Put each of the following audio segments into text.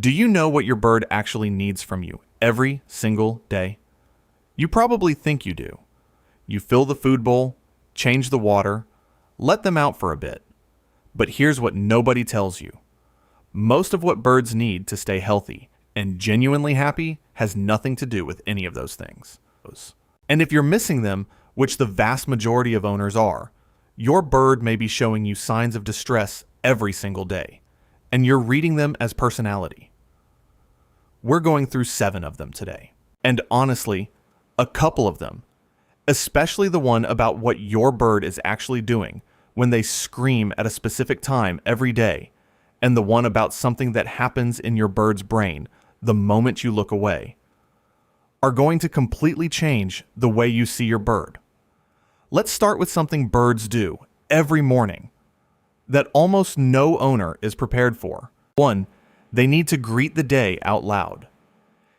Do you know what your bird actually needs from you every single day? You probably think you do. You fill the food bowl, change the water, let them out for a bit. But here's what nobody tells you. Most of what birds need to stay healthy and genuinely happy has nothing to do with any of those things. And if you're missing them, which the vast majority of owners are, your bird may be showing you signs of distress every single day, and you're reading them as personality. We're going through 7 of them today. And honestly, a couple of them, especially the one about what your bird is actually doing when they scream at a specific time every day, and the one about something that happens in your bird's brain the moment you look away, are going to completely change the way you see your bird. Let's start with something birds do every morning that almost no owner is prepared for. 1, they need to greet the day out loud.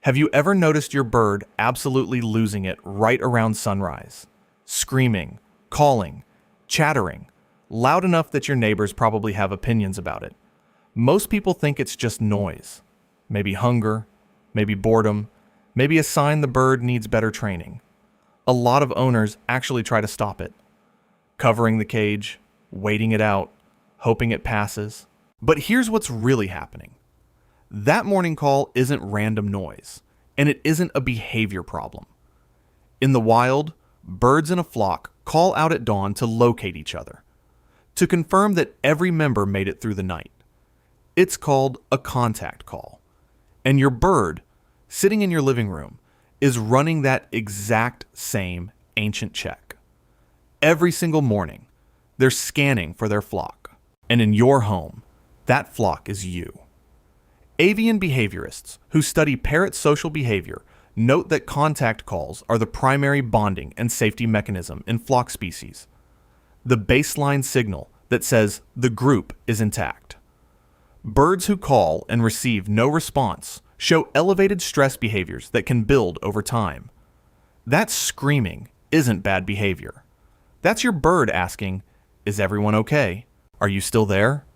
Have you ever noticed your bird absolutely losing it right around sunrise? Screaming, calling, chattering, loud enough that your neighbors probably have opinions about it. Most people think it's just noise, maybe hunger, maybe boredom, maybe a sign the bird needs better training. A lot of owners actually try to stop it, covering the cage, waiting it out, hoping it passes. But here's what's really happening. That morning call isn't random noise, and it isn't a behavior problem. In the wild, birds in a flock call out at dawn to locate each other, to confirm that every member made it through the night. It's called a contact call. And your bird, sitting in your living room, is running that exact same ancient check. Every single morning, they're scanning for their flock. And in your home, that flock is you. Avian behaviorists who study parrot social behavior note that contact calls are the primary bonding and safety mechanism in flock species, the baseline signal that says the group is intact. Birds who call and receive no response show elevated stress behaviors that can build over time. That screaming isn't bad behavior. That's your bird asking, "Is everyone okay? Are you still there?"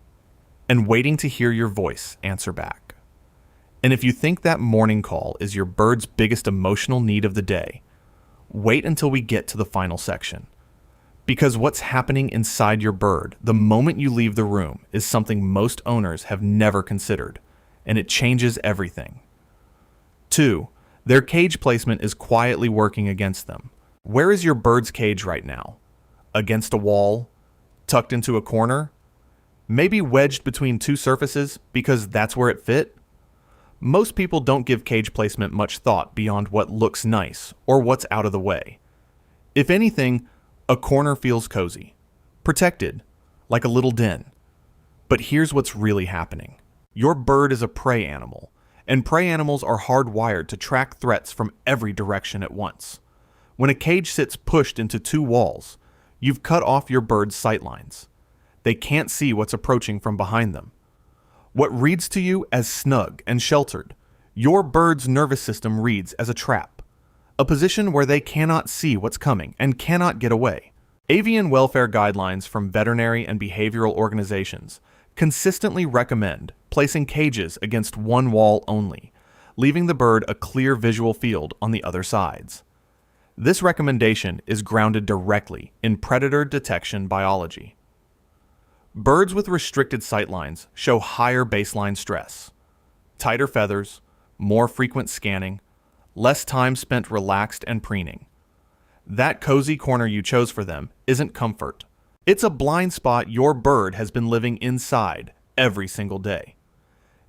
and waiting to hear your voice answer back. And if you think that morning call is your bird's biggest emotional need of the day, wait until we get to the final section. Because what's happening inside your bird the moment you leave the room is something most owners have never considered, and it changes everything. 2, their cage placement is quietly working against them. Where is your bird's cage right now? Against a wall? Tucked into a corner? Maybe wedged between 2 surfaces because that's where it fit? Most people don't give cage placement much thought beyond what looks nice or what's out of the way. If anything, a corner feels cozy, protected, like a little den. But here's what's really happening. Your bird is a prey animal, and prey animals are hardwired to track threats from every direction at once. When a cage sits pushed into 2 walls, you've cut off your bird's sightlines. They can't see what's approaching from behind them. What reads to you as snug and sheltered, your bird's nervous system reads as a trap, a position where they cannot see what's coming and cannot get away. Avian welfare guidelines from veterinary and behavioral organizations consistently recommend placing cages against one wall only, leaving the bird a clear visual field on the other sides. This recommendation is grounded directly in predator detection biology. Birds with restricted sightlines show higher baseline stress, tighter feathers, more frequent scanning, less time spent relaxed and preening. That cozy corner you chose for them isn't comfort. It's a blind spot your bird has been living inside every single day.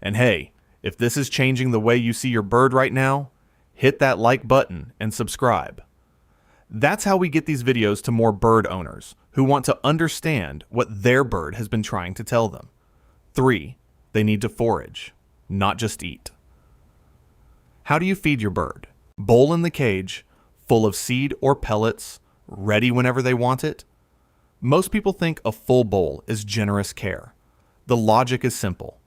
And hey, if this is changing the way you see your bird right now, hit that like button and subscribe. That's how we get these videos to more bird owners who want to understand what their bird has been trying to tell them. 3, they need to forage, not just eat. How do you feed your bird? Bowl in the cage, full of seed or pellets, ready whenever they want it? Most people think a full bowl is generous care. The logic is simple.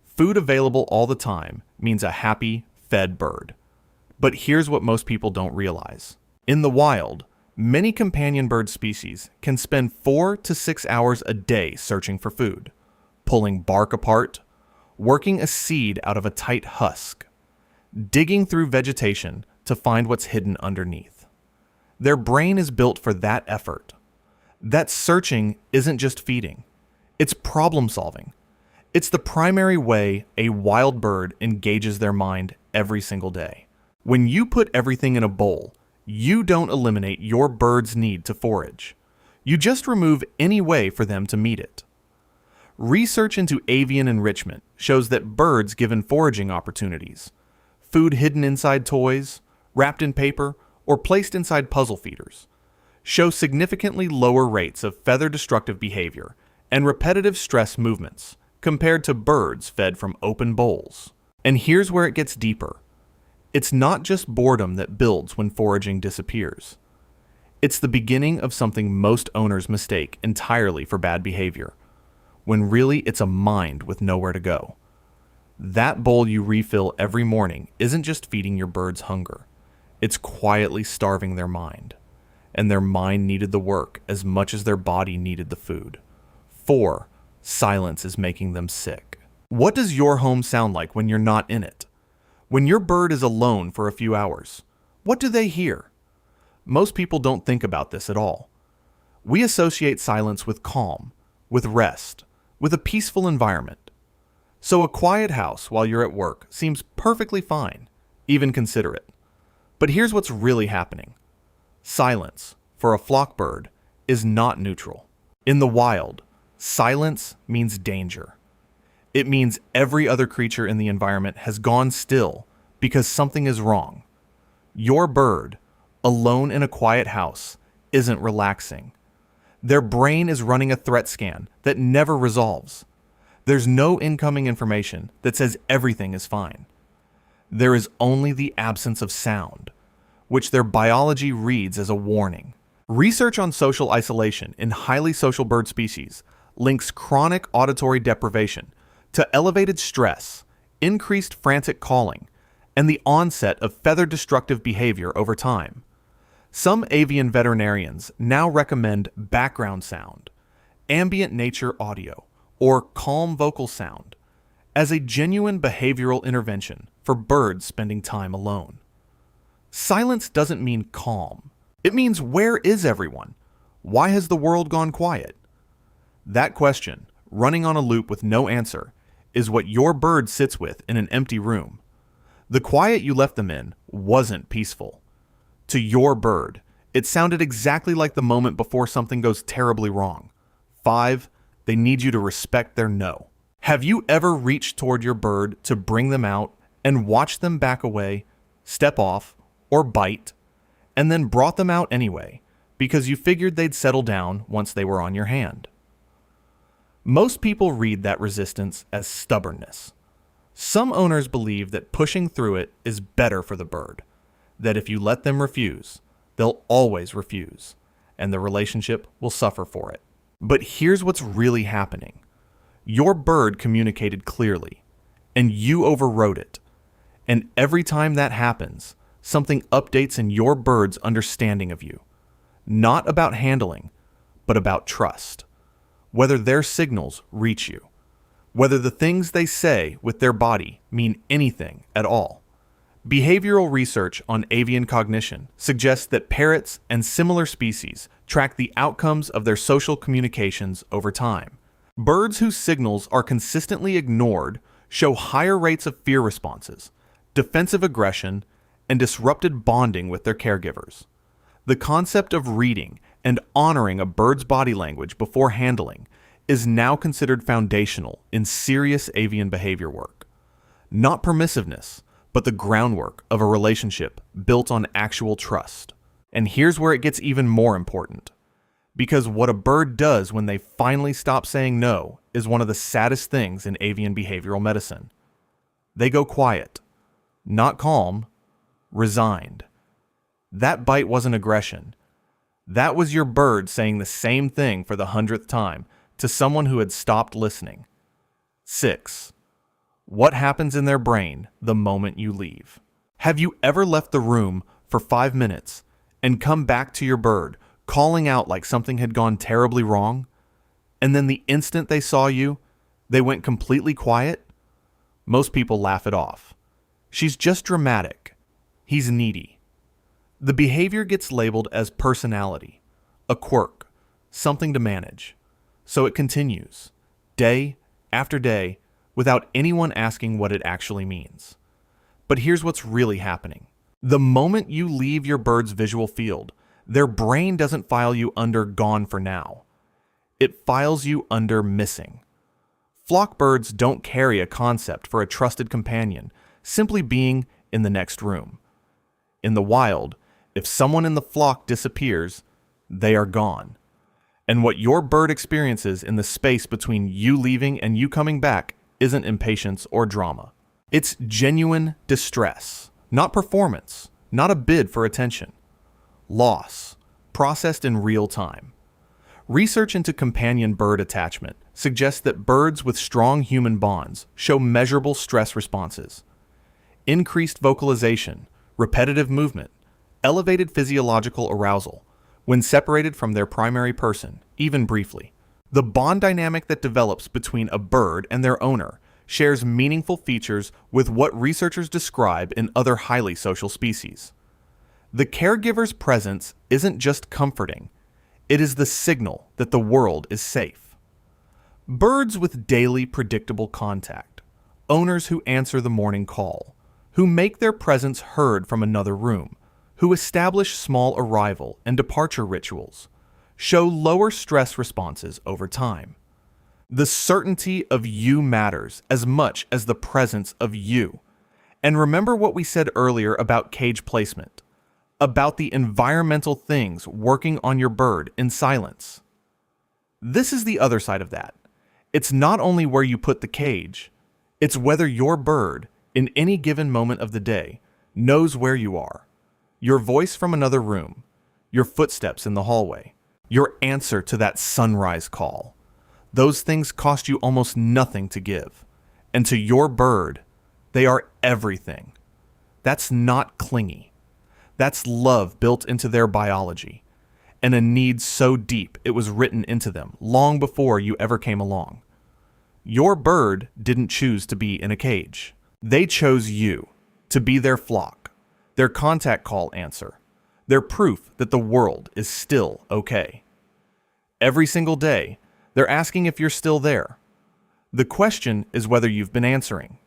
Food available all the time means a happy, fed bird. But here's what most people don't realize. In the wild, many companion bird species can spend 4 to 6 hours a day searching for food, pulling bark apart, working a seed out of a tight husk, digging through vegetation to find what's hidden underneath. Their brain is built for that effort. That searching isn't just feeding, it's problem solving. It's the primary way a wild bird engages their mind every single day. When you put everything in a bowl, you don't eliminate your bird's need to forage. You just remove any way for them to meet it. Research into avian enrichment shows that birds given foraging opportunities, food hidden inside toys, wrapped in paper, or placed inside puzzle feeders, show significantly lower rates of feather-destructive behavior and repetitive stress movements compared to birds fed from open bowls. And here's where it gets deeper. It's not just boredom that builds when foraging disappears. It's the beginning of something most owners mistake entirely for bad behavior, when really it's a mind with nowhere to go. That bowl you refill every morning isn't just feeding your bird's hunger. It's quietly starving their mind. And their mind needed the work as much as their body needed the food. 4. Silence is making them sick. What does your home sound like when you're not in it? When your bird is alone for a few hours, what do they hear? Most people don't think about this at all. We associate silence with calm, with rest, with a peaceful environment. So a quiet house while you're at work seems perfectly fine, even considerate. But here's what's really happening. Silence, for a flock bird, is not neutral. In the wild, silence means danger. It means every other creature in the environment has gone still because something is wrong. Your bird, alone in a quiet house, isn't relaxing. Their brain is running a threat scan that never resolves. There's no incoming information that says everything is fine. There is only the absence of sound, which their biology reads as a warning. Research on social isolation in highly social bird species links chronic auditory deprivation to elevated stress, increased frantic calling, and the onset of feather-destructive behavior over time. Some avian veterinarians now recommend background sound, ambient nature audio, or calm vocal sound as a genuine behavioral intervention for birds spending time alone. Silence doesn't mean calm. It means, where is everyone? Why has the world gone quiet? That question, running on a loop with no answer, is what your bird sits with in an empty room. The quiet you left them in wasn't peaceful. To your bird, it sounded exactly like the moment before something goes terribly wrong. 5, they need you to respect their no. Have you ever reached toward your bird to bring them out and watch them back away, step off, or bite, and then brought them out anyway because you figured they'd settle down once they were on your hand? Most people read that resistance as stubbornness. Some owners believe that pushing through it is better for the bird, that if you let them refuse, they'll always refuse, and the relationship will suffer for it. But here's what's really happening. Your bird communicated clearly, and you overrode it. And every time that happens, something updates in your bird's understanding of you. Not about handling, but about trust. Whether their signals reach you. Whether the things they say with their body mean anything at all. Behavioral research on avian cognition suggests that parrots and similar species track the outcomes of their social communications over time. Birds whose signals are consistently ignored show higher rates of fear responses, defensive aggression, and disrupted bonding with their caregivers. The concept of reading and honoring a bird's body language before handling is now considered foundational in serious avian behavior work. Not permissiveness, but the groundwork of a relationship built on actual trust. And here's where it gets even more important. Because what a bird does when they finally stop saying no is one of the saddest things in avian behavioral medicine. They go quiet. Not calm, resigned. That bite wasn't aggression. That was your bird saying the same thing for the 100th time to someone who had stopped listening. 6. What happens in their brain the moment you leave? Have you ever left the room for 5 minutes and come back to your bird calling out like something had gone terribly wrong, and then the instant they saw you, they went completely quiet? Most people laugh it off. She's just dramatic. He's needy. The behavior gets labeled as personality, a quirk, something to manage. So it continues, day after day, without anyone asking what it actually means. But here's what's really happening. The moment you leave your bird's visual field, their brain doesn't file you under gone for now. It files you under missing. Flock birds don't carry a concept for a trusted companion simply being in the next room. In the wild, if someone in the flock disappears, they are gone. And what your bird experiences in the space between you leaving and you coming back isn't impatience or drama. It's genuine distress, not performance, not a bid for attention. Loss, processed in real time. Research into companion bird attachment suggests that birds with strong human bonds show measurable stress responses. Increased vocalization, repetitive movement, elevated physiological arousal when separated from their primary person, even briefly. The bond dynamic that develops between a bird and their owner shares meaningful features with what researchers describe in other highly social species. The caregiver's presence isn't just comforting, it is the signal that the world is safe. Birds with daily predictable contact, owners who answer the morning call, who make their presence heard from another room, who establish small arrival and departure rituals, show lower stress responses over time. The certainty of you matters as much as the presence of you. And remember what we said earlier about cage placement, about the environmental things working on your bird in silence. This is the other side of that. It's not only where you put the cage, it's whether your bird, in any given moment of the day, knows where you are. Your voice from another room, your footsteps in the hallway, your answer to that sunrise call. Those things cost you almost nothing to give. And to your bird, they are everything. That's not clingy. That's love built into their biology, and a need so deep it was written into them long before you ever came along. Your bird didn't choose to be in a cage. They chose you to be their flock, their contact call answer, their proof that the world is still okay. Every single day, they're asking if you're still there. The question is whether you've been answering.